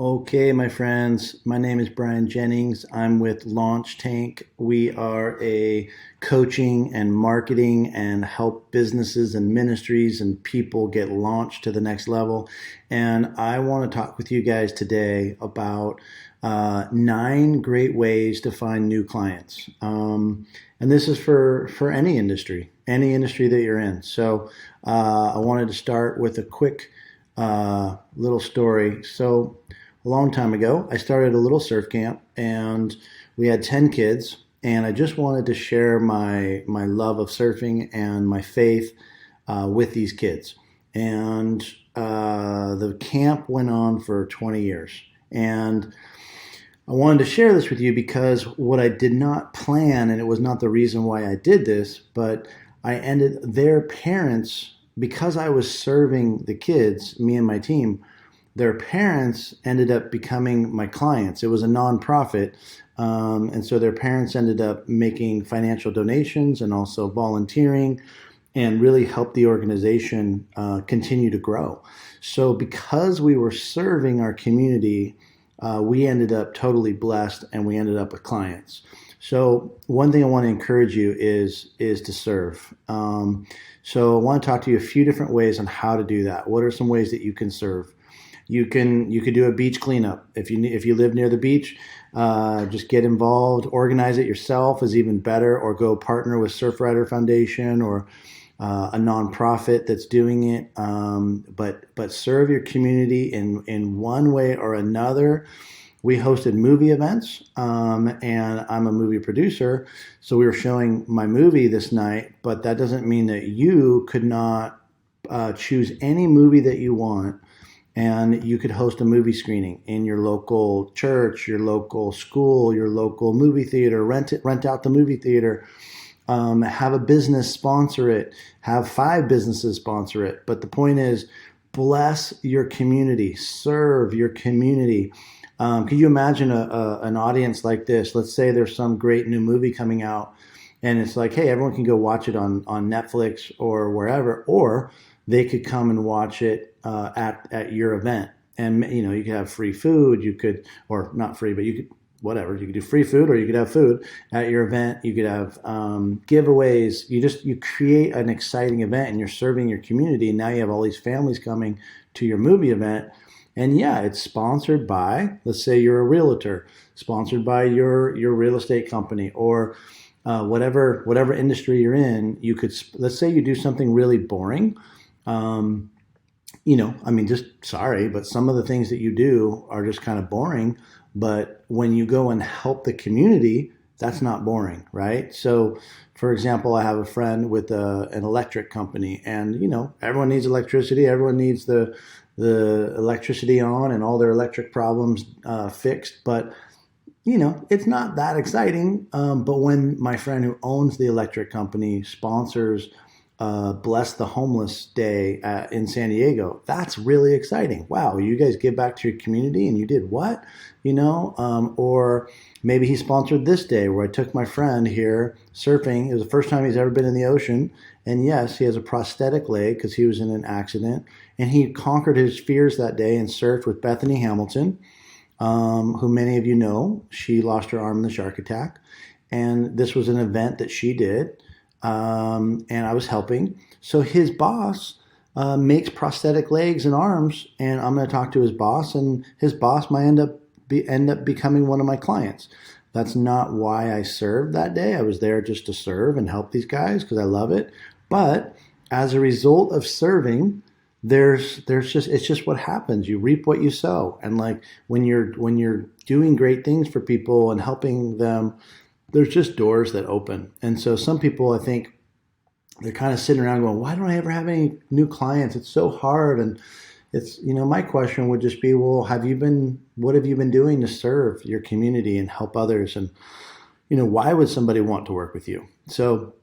Okay, my friends, my name is Bryan Jennings. I'm with Launch Tank. We are a coaching and marketing and help businesses and ministries and people get launched to the next level. And I want to talk with you guys today about 9 great ways to find new clients. And this is for any industry that you're in. So I wanted to start with a quick little story. So a long time ago, I started a little surf camp, and we had 10 kids. And I just wanted to share my love of surfing and my faith with these kids. And the camp went on for 20 years. And I wanted to share this with you because what I did not plan, and it was not the reason why I did this, but their parents, because I was serving the kids, me and my team, their parents ended up becoming my clients. It was a nonprofit. And so their parents ended up making financial donations and also volunteering and really helped the organization continue to grow. So because we were serving our community, we ended up totally blessed and we ended up with clients. So one thing I want to encourage you is to serve. So I want to talk to you a few different ways on how to do that. What are some ways that you can serve? You could do a beach cleanup. If you live near the beach, just get involved. Organize it yourself is even better, or go partner with Surfrider Foundation or a nonprofit that's doing it. But serve your community in one way or another. We hosted movie events, and I'm a movie producer, so we were showing my movie this night. But that doesn't mean that you could not choose any movie that you want. And you could host a movie screening in your local church, your local school, your local movie theater, rent out the movie theater, have a business sponsor it, have 5 businesses sponsor it. But the point is, bless your community, serve your community. Could you imagine an audience like this? Let's say there's some great new movie coming out, and it's like, hey, everyone can go watch it on Netflix or wherever, or they could come and watch it at your event. And you could have free food. You could, or not free, but you could, whatever. You could do free food, or you could have food at your event. You could have giveaways. You create an exciting event, and you're serving your community. And now you have all these families coming to your movie event. And yeah, it's sponsored by, let's say you're a realtor, sponsored by your real estate company, or whatever industry you're in. You could, let's say you do something really boring. Just sorry, but some of the things that you do are just kind of boring. But when you go and help the community, that's not boring, right? So, for example, I have a friend with an electric company, and everyone needs electricity. Everyone needs the electricity on and all their electric problems fixed. But it's not that exciting. But when my friend who owns the electric company sponsors Bless the Homeless Day in San Diego, that's really exciting. Wow, you guys give back to your community, and you did what? Or maybe he sponsored this day where I took my friend here surfing. It was the first time he's ever been in the ocean. And yes, he has a prosthetic leg because he was in an accident. And he conquered his fears that day and surfed with Bethany Hamilton, who many of you know. She lost her arm in the shark attack. And this was an event that she did. And I was helping. So his boss makes prosthetic legs and arms, and I'm going to talk to his boss, and his boss might end up becoming one of my clients. That's not why I served that day. I was there just to serve and help these guys because I love it. But as a result of serving, it's just what happens. You reap what you sow. And like when you're doing great things for people and helping them, there's just doors that open. And so some people, I think, they're kind of sitting around going, why don't I ever have any new clients? It's so hard. And it's, my question would just be, well, what have you been doing to serve your community and help others? And, why would somebody want to work with you? So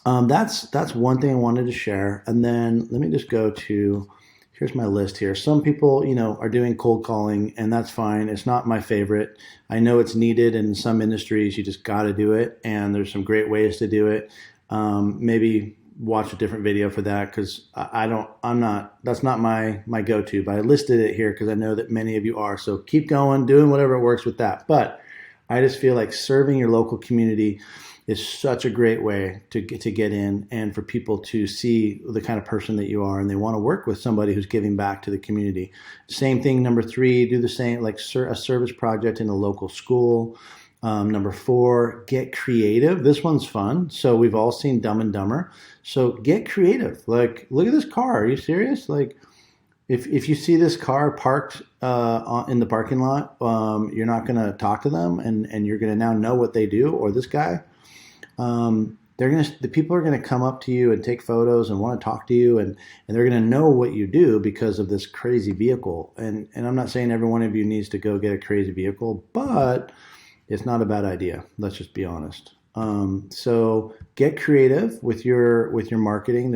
that's one thing I wanted to share. And then let me just go to, here's my list here. Some people, are doing cold calling, and that's fine. It's not my favorite. I know it's needed in some industries. You just got to do it. And there's some great ways to do it. Maybe watch a different video for that because I'm not, that's not my go-to, but I listed it here because I know that many of you are. So keep going, doing whatever works with that. But I just feel like serving your local community is such a great way to get in and for people to see the kind of person that you are and they want to work with somebody who's giving back to the community. Same thing, number 3, do the same, like a service project in a local school. Number 4, get creative. This one's fun. So we've all seen Dumb and Dumber. So get creative. Like, look at this car. Are you serious? Like, if you see this car parked in the parking lot, you're not going to talk to them, and you're going to now know what they do. Or this guy, the people are going to come up to you and take photos and want to talk to you, and they're going to know what you do because of this crazy vehicle. And I'm not saying every one of you needs to go get a crazy vehicle, but it's not a bad idea. Let's just be honest. So get creative with your marketing.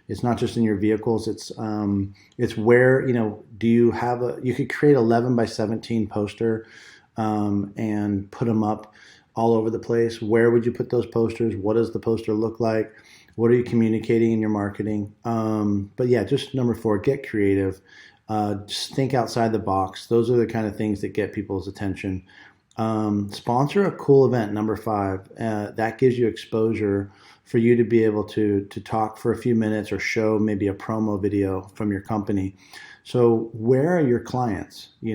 It's not just in your vehicles. It's where, do you have you could create 11 by 17 poster, and put them up all over the place. Where would you put those posters? What does the poster look like? What are you communicating in your marketing? But yeah, just number 4, get creative. Just think outside the box. Those are the kind of things that get people's attention. Sponsor a cool event, number 5. That gives you exposure for you to be able to talk for a few minutes or show maybe a promo video from your company. So where are your clients? I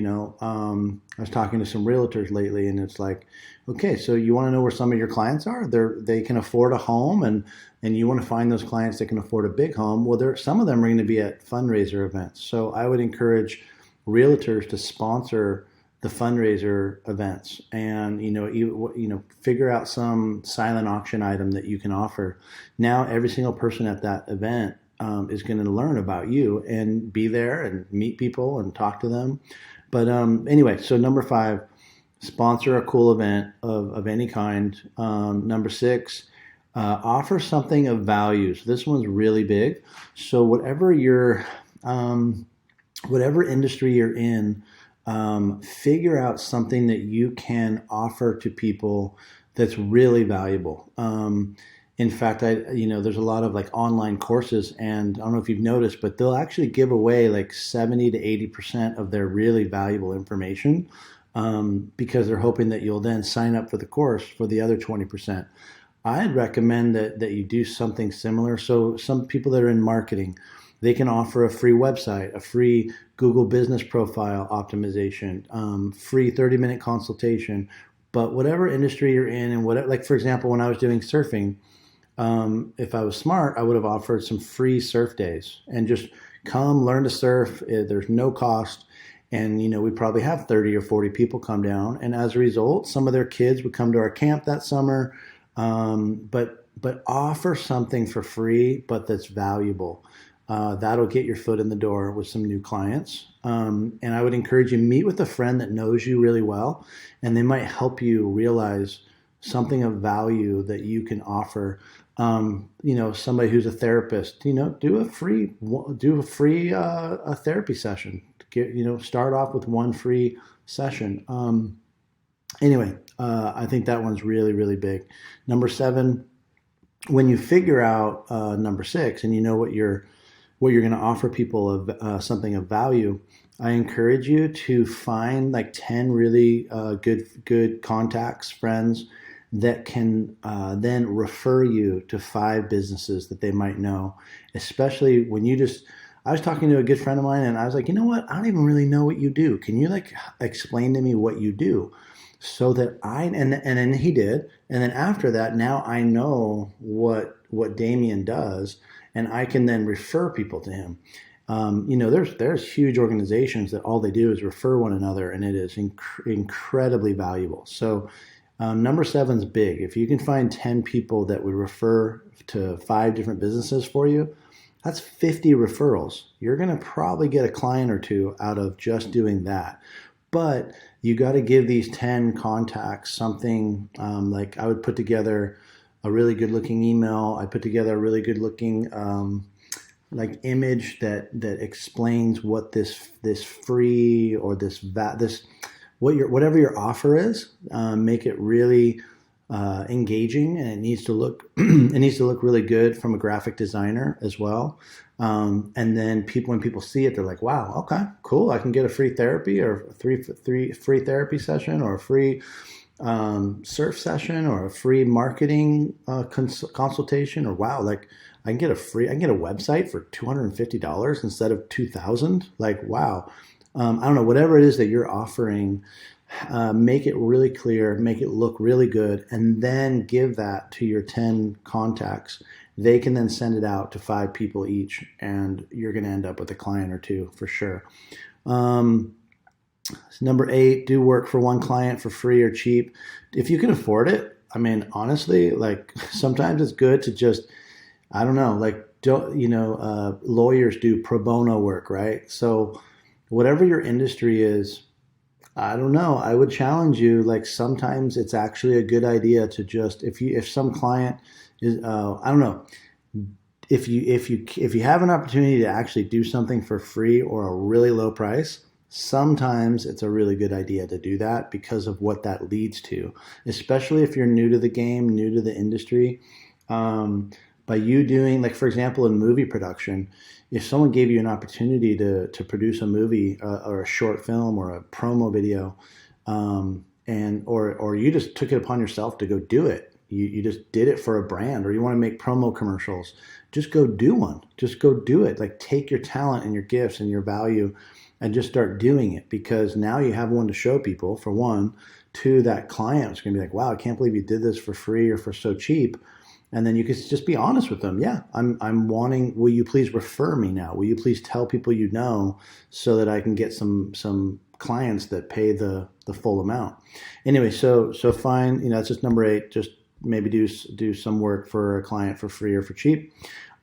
was talking to some realtors lately, and it's like, okay, so you want to know where some of your clients are? They can afford a home, and you want to find those clients that can afford a big home. Well, some of them are going to be at fundraiser events. So I would encourage realtors to sponsor the fundraiser events, and figure out some silent auction item that you can offer. Now every single person at that event is going to learn about you and be there and meet people and talk to them. But anyway, so number 5, sponsor a cool event of any kind. Number 6, offer something of value. So this one's really big. So whatever industry you're in, figure out something that you can offer to people that's really valuable. In fact, there's a lot of like online courses, and I don't know if you've noticed, but they'll actually give away like 70 to 80% of their really valuable information, because they're hoping that you'll then sign up for the course for the other 20%. I'd recommend that you do something similar. So some people that are in marketing, they can offer a free website, a free Google business profile optimization, free 30-minute consultation. But whatever industry you're in, and like for example, when I was doing surfing, if I was smart, I would have offered some free surf days and just come learn to surf. There's no cost. And, we probably have 30 or 40 people come down. And as a result, some of their kids would come to our camp that summer. But offer something for free, but that's valuable. That'll get your foot in the door with some new clients. And I would encourage you, meet with a friend that knows you really well, and they might help you realize something of value that you can offer. Somebody who's a therapist, do a free therapy session. Start off with one free session. Anyway, I think that one's really, really big. Number 7, when you figure out number 6, and you know what you're going to offer people of something of value, I encourage you to find like 10 really good contacts, friends that can then refer you to 5 businesses that they might know, especially when I was talking to a good friend of mine, and I was like, you know what? I don't even really know what you do. Can you like explain to me what you do? So that and then he did. And then after that, now I know what Damien does, and I can then refer people to him. There's huge organizations that all they do is refer one another, and it is incredibly valuable. So number 7's big. If you can find 10 people that would refer to 5 different businesses for you, that's 50 referrals. You're going to probably get a client or 2 out of just doing that. But you got to give these 10 contacts something, like I would put together a really good looking email. I put together a really good looking like image that explains what this free or whatever your offer is. Make it really engaging, and it needs to look it needs to look really good from a graphic designer as well. And then when people see it, they're like, "Wow, okay, cool! I can get a free therapy, or three free therapy session, or a free surf session, or a free marketing consultation, or wow, like I can get a website for $250 instead of 2,000. Like, wow, I don't know, whatever it is that you're offering, make it really clear, make it look really good, and then give that to your 10 contacts. They can then send it out to 5 people each, and you're going to end up with a client or two for sure. Number 8, do work for one client for free or cheap. If you can afford it, I mean, honestly, like sometimes it's good to just, I don't know, like, lawyers do pro bono work, right? So whatever your industry is, I don't know. I would challenge you. Like sometimes it's actually a good idea to just, if some client is, I don't know, if you have an opportunity to actually do something for free or a really low price, sometimes it's a really good idea to do that because of what that leads to, especially if you're new to the game, new to the industry. By you doing, like, for example, in movie production, if someone gave you an opportunity to produce a movie or a short film or a promo video, or you just took it upon yourself to go do it, you just did it for a brand, or you want to make promo commercials, just go do one. Just go do it. Like, take your talent and your gifts and your value and just start doing it, because now you have one to show people, for one. Two, that client is going to be like, wow, I can't believe you did this for free or for so cheap. And then you could just be honest with them. Yeah, I'm wanting, will you please refer me now? Will you please tell people you know, so that I can get some clients that pay the full amount? Anyway, so fine, that's just number 8. Just maybe do some work for a client for free or for cheap.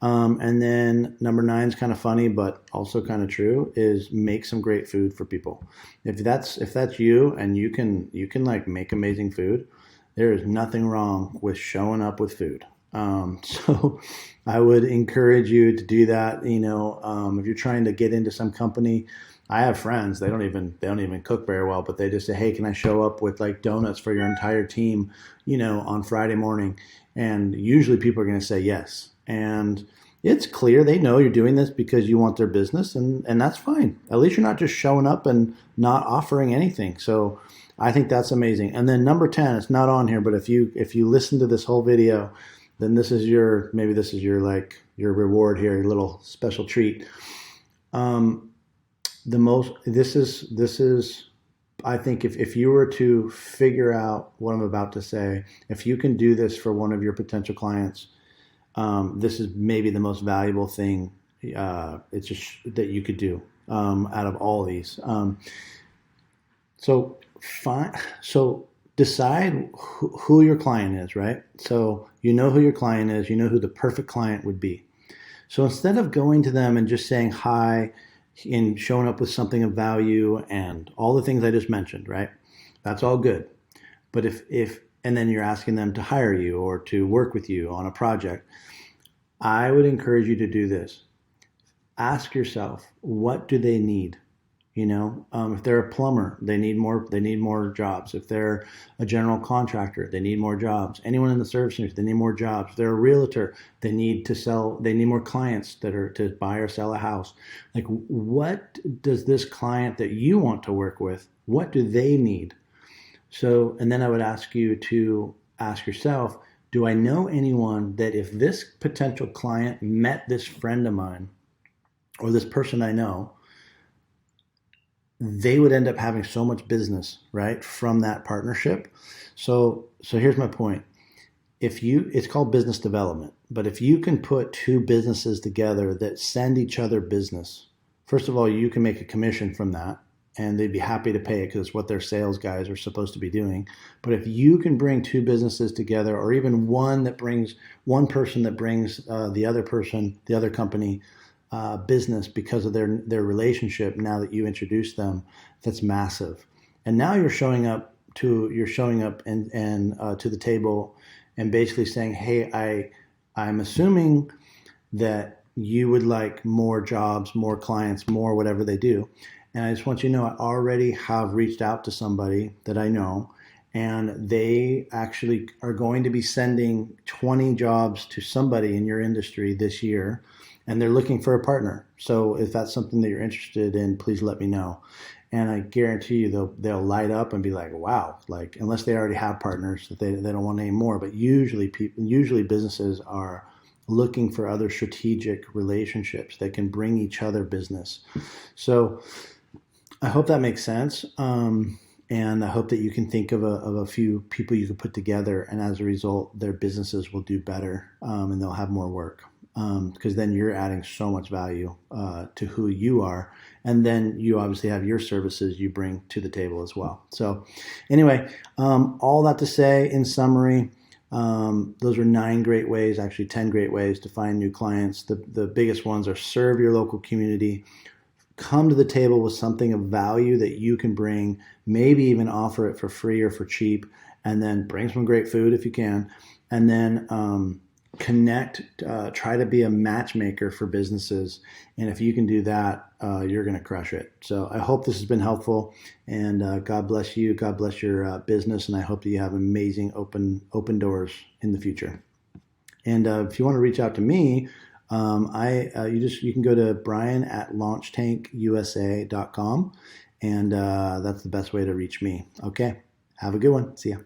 And then number 9 is kind of funny, but also kind of true, is make some great food for people. If that's you, and you can like make amazing food, there is nothing wrong with showing up with food. So I would encourage you to do that. If you're trying to get into some company, I have friends, they don't even cook very well, but they just say, hey, can I show up with like donuts for your entire team, on Friday morning? And usually people are going to say yes. And it's clear they know you're doing this because you want their business, and that's fine. At least you're not just showing up and not offering anything. So I think that's amazing. And then number 10, it's not on here, but if you listen to this whole video, then this is your like your reward here, your little special treat. This is I think if you were to figure out what I'm about to say, if you can do this for one of your potential clients, this is maybe the most valuable thing it's just that you could do out of all these. So decide who your client is, right? So you know who your client is, you know who the perfect client would be. So instead of going to them and just saying hi and showing up with something of value and all the things I just mentioned, right? That's all good. But and then you're asking them to hire you or to work with you on a project, I would encourage you to do this. Ask yourself, what do they need? If they're a plumber, they need more jobs. If they're a general contractor, they need more jobs. Anyone in the service industry, they need more jobs. If they're a realtor, they need more clients that are to buy or sell a house. Like, what does this client that you want to work with, what do they need? So, and then I would ask you to ask yourself, do I know anyone that if this potential client met this friend of mine or this person I know, they would end up having so much business, right, from that partnership. So here's my point. It's called business development, but if you can put 2 businesses together that send each other business, first of all, you can make a commission from that, and they'd be happy to pay it because it's what their sales guys are supposed to be doing. But if you can bring 2 businesses together, or even one person that brings the other company business because of their relationship, now that you introduce them, that's massive. And now you're showing up and to the table and basically saying, hey, I'm assuming that you would like more jobs, more clients, more whatever they do. And I just want you to know I already have reached out to somebody that I know, and they actually are going to be sending 20 jobs to somebody in your industry this year, and they're looking for a partner. So if that's something that you're interested in, please let me know. And I guarantee you they'll light up and be like, wow, like, unless they already have partners that they don't want any more. But usually businesses are looking for other strategic relationships that can bring each other business. So I hope that makes sense. And I hope that you can think of a few people you can put together, and as a result, their businesses will do better, and they'll have more work, because then you're adding so much value to who you are, and then you obviously have your services you bring to the table as well. So anyway, all that to say, in summary, those are 9 great ways, actually 10 great ways to find new clients. The biggest ones are: serve your local community, come to the table with something of value that you can bring, maybe even offer it for free or for cheap, and then bring some great food if you can, and then connect, try to be a matchmaker for businesses. And if you can do that, you're going to crush it. So I hope this has been helpful, and God bless you. God bless your business. And I hope that you have amazing open doors in the future. And if you want to reach out to me, you can go to Bryan@launchtankusa.com, and that's the best way to reach me. Okay. Have a good one. See ya.